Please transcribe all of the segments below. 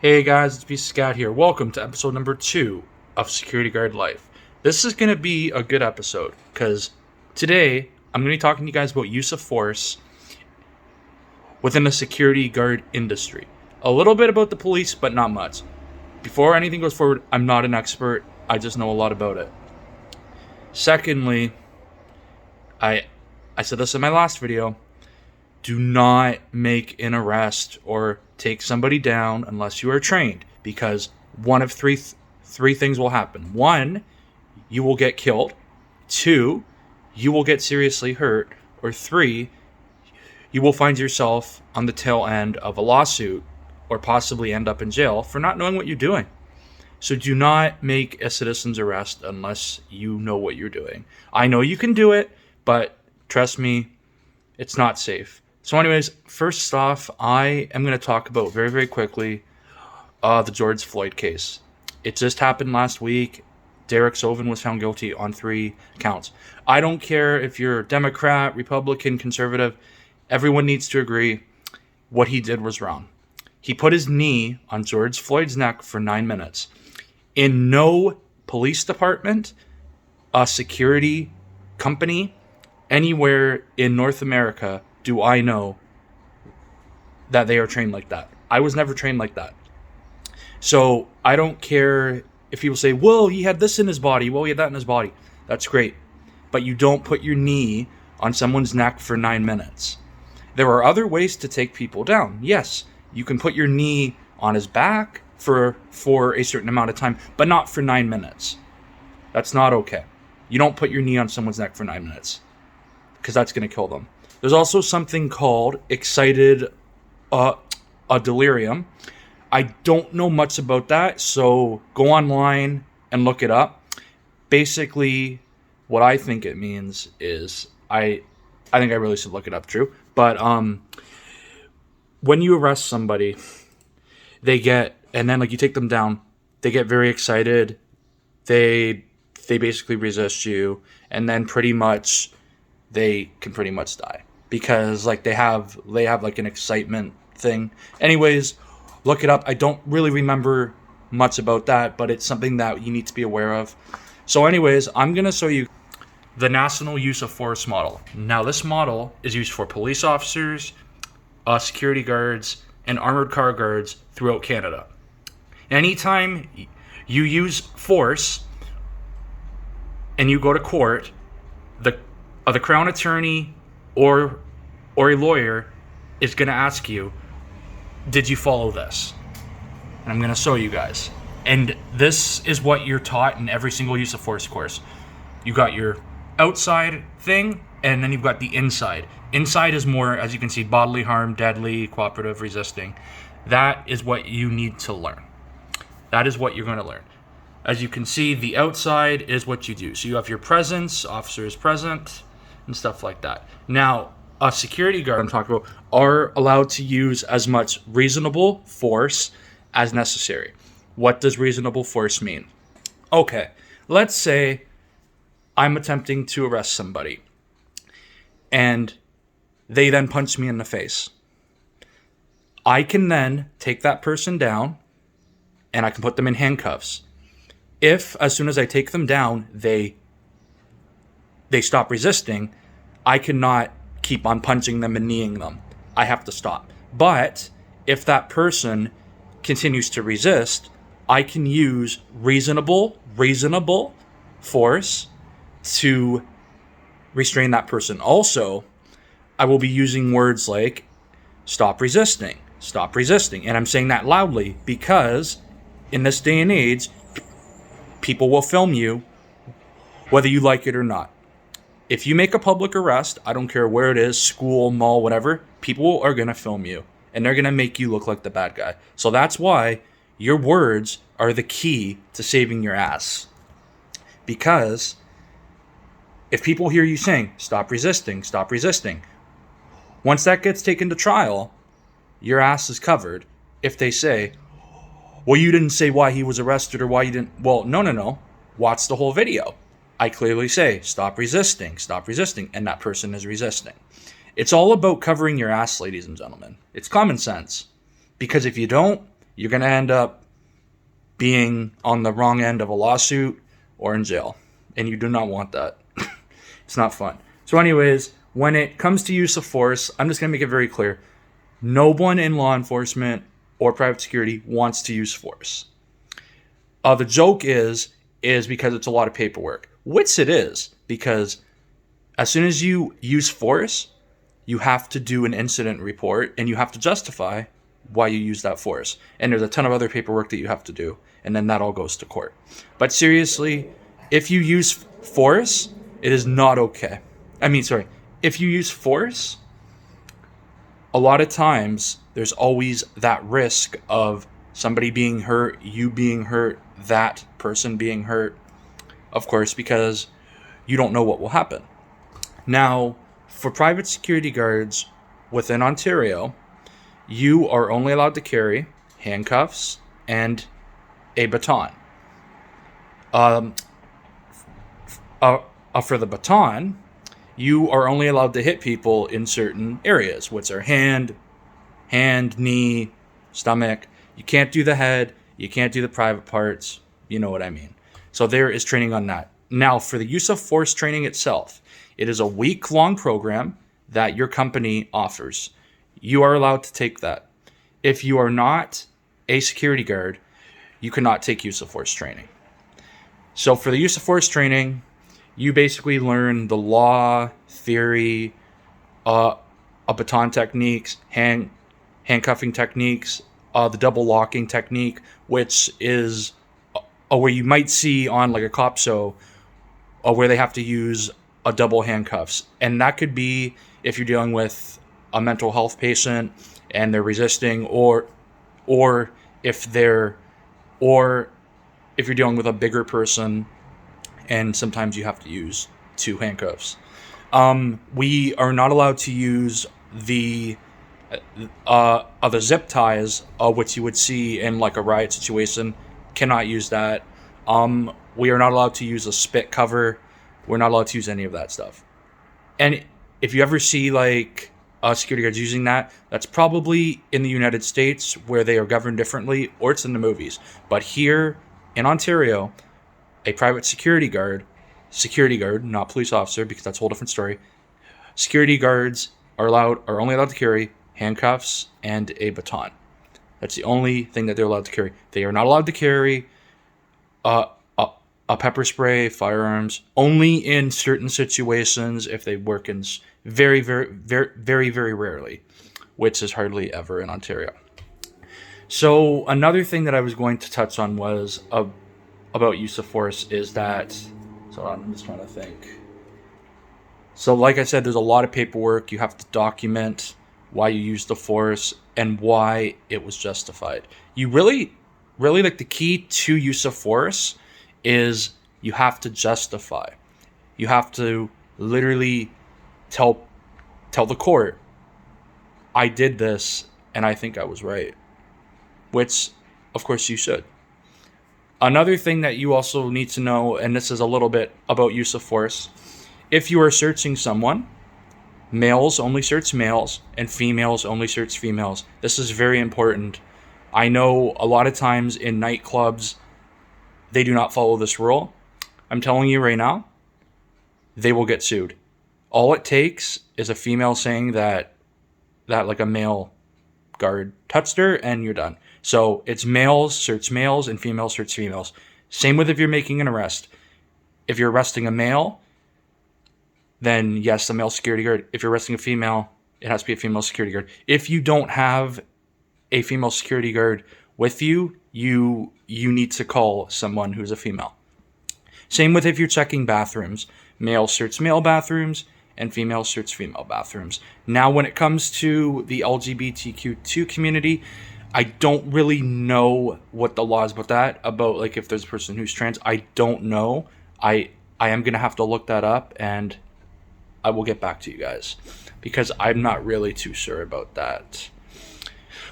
Hey guys, it's Beast Scout here. Welcome to episode number 2 of Security Guard Life. This is going to be a good episode because today I'm going to be talking to you guys about use of force within the security guard industry. A little bit about the police, but not much. Before anything goes forward, I'm not an expert. I just know a lot about it. Secondly, I said this in my last video. Do not make an arrest or take somebody down unless you are trained, because one of three things will happen. 1, you will get killed. 2, you will get seriously hurt. Or 3, you will find yourself on the tail end of a lawsuit or possibly end up in jail for not knowing what you're doing. So do not make a citizen's arrest unless you know what you're doing. I know you can do it, but trust me, it's not safe. So anyways, first off, I am going to talk about very, very quickly the George Floyd case. It just happened last week. Derek Chauvin was found guilty on 3 counts. I don't care if you're Democrat, Republican, conservative. Everyone needs to agree what he did was wrong. He put his knee on George Floyd's neck for 9 minutes. In no police department, a security company, anywhere in North America do I know that they are trained like that. I was never trained like that. So I don't care if people say, well, he had this in his body. Well, he had that in his body. That's great. But you don't put your knee on someone's neck for 9 minutes. There are other ways to take people down. Yes, you can put your knee on his back for a certain amount of time, but not for 9 minutes. That's not okay. You don't put your knee on someone's neck for 9 minutes because that's going to kill them. There's also something called Excited Delirium. I don't know much about that, so go online and look it up. Basically, what I think it means is, I think I really should look it up, true. But when you arrest somebody, and then you take them down, they get very excited. They basically resist you, and then they can pretty much die because they have an excitement thing. Anyways, look it up. I don't really remember much about that, but it's something that you need to be aware of. So anyways, I'm going to show you the National Use of Force model. Now this model is used for police officers, security guards, and armored car guards throughout Canada. Anytime you use force and you go to court, the Crown Attorney or a lawyer is going to ask you, did you follow this? And I'm going to show you guys. And this is what you're taught in every single use of force course. You got your outside thing, and then you've got the inside. Inside is more, as you can see, bodily harm, deadly, cooperative, resisting. That is what you need to learn. That is what you're going to learn. As you can see, the outside is what you do. So you have your presence, officer is present, and stuff like that. Now, a security guard I'm talking about are allowed to use as much reasonable force as necessary. What does reasonable force mean? Okay, let's say I'm attempting to arrest somebody and they then punch me in the face. I can then take that person down and I can put them in handcuffs. If, as soon as I take them down, they stop resisting, I cannot keep on punching them and kneeing them. I have to stop. But if that person continues to resist, I can use reasonable force to restrain that person. Also, I will be using words like stop resisting. And I'm saying that loudly because in this day and age, people will film you whether you like it or not. If you make a public arrest, I don't care where it is, school, mall, whatever, people are going to film you and they're going to make you look like the bad guy. So that's why your words are the key to saving your ass. Because if people hear you saying, stop resisting, once that gets taken to trial, your ass is covered. If they say, well, you didn't say why he was arrested or why you didn't. Well, no. Watch the whole video. I clearly say, stop resisting, and that person is resisting. It's all about covering your ass, ladies and gentlemen. It's common sense. Because if you don't, you're going to end up being on the wrong end of a lawsuit or in jail. And you do not want that. It's not fun. So anyways, when it comes to use of force, I'm just going to make it very clear. No one in law enforcement or private security wants to use force. The joke is because it's a lot of paperwork, which it is, because as soon as you use force, you have to do an incident report and you have to justify why you use that force. And there's a ton of other paperwork that you have to do, and then that all goes to court. But seriously, if you use force, it is not okay. If you use force, a lot of times there's always that risk of somebody being hurt, you being hurt, that person being hurt, of course, because you don't know what will happen. Now, for private security guards within Ontario, you are only allowed to carry handcuffs and a baton. For the baton, you are only allowed to hit people in certain areas, which are hand, knee, stomach. You can't do the head. You can't do the private parts. You know what I mean. So there is training on that. Now, for the use of force training itself, it is a week-long program that your company offers. You are allowed to take that. If you are not a security guard, you cannot take use of force training. So for the use of force training, you basically learn the law, theory, baton techniques, handcuffing techniques, the double locking technique, which is where you might see on like a cop show where they have to use a double handcuffs. And that could be if you're dealing with a mental health patient and they're resisting, or if you're dealing with a bigger person and sometimes you have to use two handcuffs. We are not allowed to use the zip ties, which you would see in like a riot situation. Cannot use that. We are not allowed to use a spit cover. We're not allowed to use any of that stuff. And if you ever see like security guards using that, that's probably in the United States where they are governed differently, or it's in the movies. But here in Ontario, a private security guard, not police officer, because that's a whole different story. Security guards are only allowed to carry handcuffs and a baton. That's the only thing that they're allowed to carry. They are not allowed to carry a pepper spray, firearms, only in certain situations if they work in very, very, very, very, very rarely, which is hardly ever in Ontario. So another thing that I was going to touch on was about use of force is that, so I'm just trying to think. So like I said, there's a lot of paperwork. You have to document why you used the force and why it was justified. You really like the key to use of force is you have to justify. You have to literally tell the court, I did this and I think I was right, which of course you should. Another thing that you also need to know, and this is a little bit about use of force, if you are searching someone, males only search males and females only search females. This is very important. I know a lot of times in nightclubs, they do not follow this rule. I'm telling you right now, they will get sued. All it takes is a female saying that like a male guard touched her and you're done. So it's males search males and females search females. Same with if you're making an arrest. If you're arresting a male, then yes, a male security guard. If you're arresting a female, it has to be a female security guard. If you don't have a female security guard with you, you need to call someone who's a female. Same with if you're checking bathrooms. Male search male bathrooms and female search female bathrooms. Now, when it comes to the LGBTQ2 community, I don't really know what the law is about that, about like if there's a person who's trans. I don't know. I am going to have to look that up and I will get back to you guys because I'm not really too sure about that.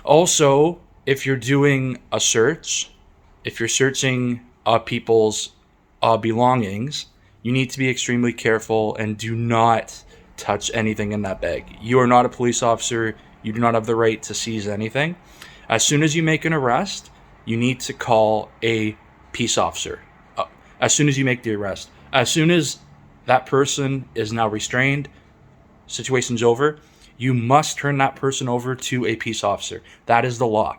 Also, if you're doing a search, if you're searching people's belongings, you need to be extremely careful and do not touch anything in that bag. You are not a police officer. You do not have the right to seize anything. As soon as you make an arrest, you need to call a peace officer. As soon as you make the arrest, as soon as that person is now restrained, situation's over, you must turn that person over to a peace officer. That is the law.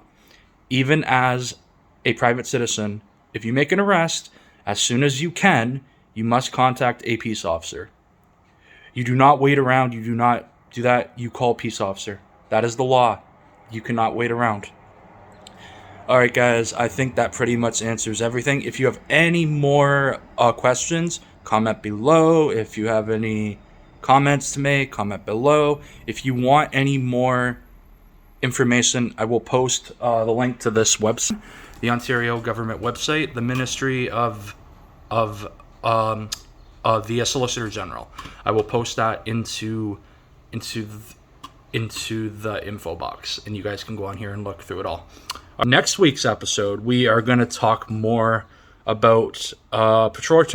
Even as a private citizen, if you make an arrest, as soon as you can, you must contact a peace officer. You do not wait around. You do not do that. You call peace officer. That is the law. You cannot wait around. All right, guys, I think that pretty much answers everything. If you have any more questions, comment below. If you have any comments to make, comment below. If you want any more information, I will post the link to this website, the Ontario government website, the Ministry of the Solicitor General. I will post that into the info box, and you guys can go on here and look through it all. Next week's episode, we are going to talk more about patrol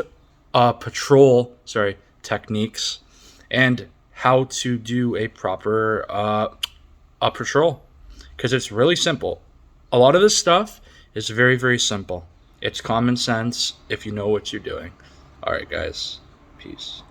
techniques and how to do a proper patrol, because it's really simple. A lot of this stuff is very, very simple. It's common sense if you know what you're doing. All right, guys. Peace.